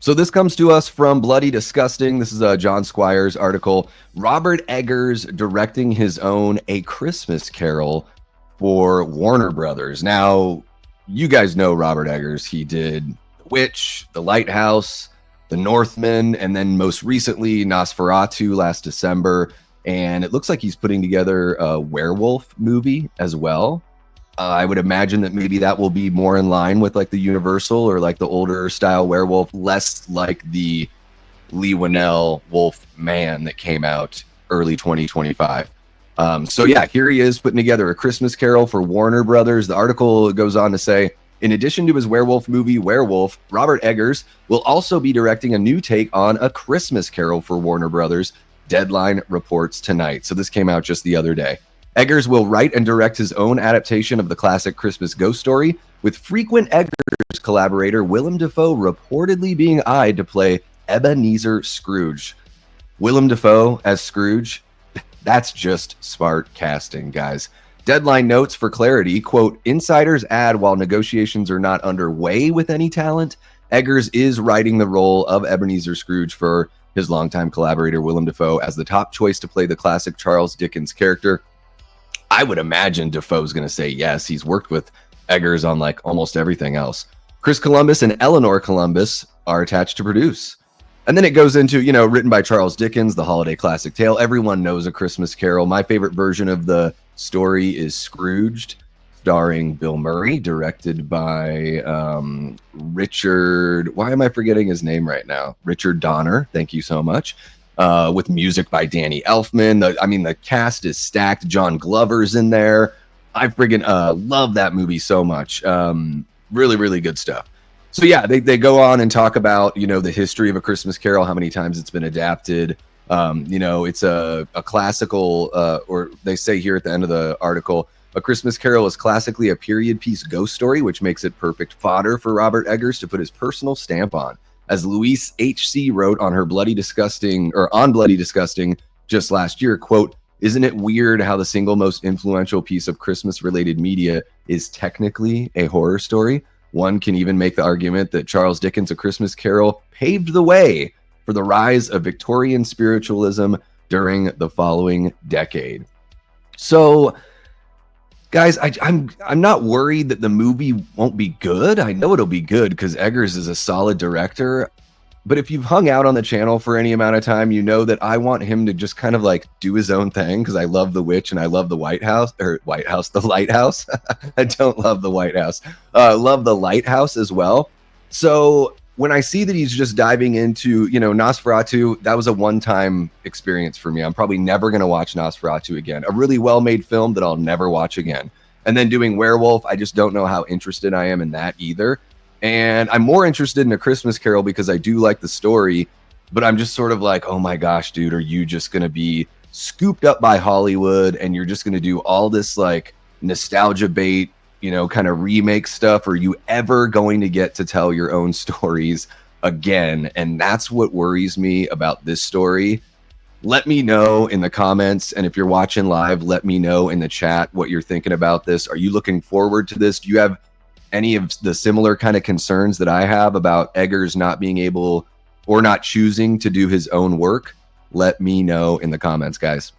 So this comes to us from Bloody Disgusting. This is a John Squire's article. Robert Eggers directing his own A Christmas Carol for Warner Brothers. Now, you guys know Robert Eggers. He did The Witch, The Lighthouse, The Northman, and then most recently Nosferatu last December. And it looks like he's putting together a werewolf movie as well. I would imagine that maybe that will be more in line with like the Universal or like the older style werewolf, less like the Lee Winnell Wolf Man that came out early 2025. So yeah, here he is putting together A Christmas Carol for Warner Brothers. The article goes on to say, in addition to his werewolf movie Werewolf, Robert Eggers will also be directing a new take on A Christmas Carol for Warner Brothers. Deadline reports tonight. So this came out just the other day. Eggers will write and direct his own adaptation of the classic Christmas ghost story, with frequent Eggers collaborator Willem Dafoe reportedly being eyed to play Ebenezer Scrooge. Willem Dafoe as Scrooge, that's just smart casting, guys. Deadline notes for clarity, quote, insiders add while negotiations are not underway with any talent, Eggers is writing the role of Ebenezer Scrooge for his longtime collaborator Willem Dafoe as the top choice to play the classic Charles Dickens character. I would imagine Dafoe's going to say yes. He's worked with Eggers on like almost everything else. Chris Columbus and Eleanor Columbus are attached to produce. And then it goes into, you know, written by Charles Dickens, the holiday classic tale. Everyone knows A Christmas Carol. My favorite version of the story is Scrooged, starring Bill Murray, directed by Richard. Why am I forgetting his name right now? Richard Donner. Thank you so much. With music by Danny Elfman. The cast is stacked. John Glover's in there. I friggin' love that movie so much. Really, really good stuff. So yeah, they go on and talk about, you know, the history of A Christmas Carol, how many times it's been adapted. You know, it's a classical, or they say here at the end of the article, A Christmas Carol is classically a period piece ghost story, which makes it perfect fodder for Robert Eggers to put his personal stamp on. As Louise H.C. wrote on her Bloody Disgusting just last year, quote, isn't it weird how the single most influential piece of Christmas-related media is technically a horror story? One can even make the argument that Charles Dickens' A Christmas Carol paved the way for the rise of Victorian spiritualism during the following decade. So, guys, I'm not worried that the movie won't be good. I know it'll be good because Eggers is a solid director. But if you've hung out on the channel for any amount of time, you know that I want him to just kind of like do his own thing because I love The Witch and I love the The Lighthouse. I don't love the White House. Love the Lighthouse as well. So when I see that he's just diving into, you know, Nosferatu, that was a one-time experience for me. I'm probably never going to watch Nosferatu again. A really well-made film that I'll never watch again. And then doing Werewolf, I just don't know how interested I am in that either. And I'm more interested in A Christmas Carol because I do like the story, but I'm just sort of like, oh my gosh, dude, are you just going to be scooped up by Hollywood and you're just going to do all this like nostalgia bait, you know, kind of remake stuff? Are you ever going to get to tell your own stories again? And that's what worries me about this story. Let me know in the comments. And if you're watching live, let me know in the chat what you're thinking about this. Are you looking forward to this? Do you have any of the similar kind of concerns that I have about Eggers not being able or not choosing to do his own work? Let me know in the comments, guys.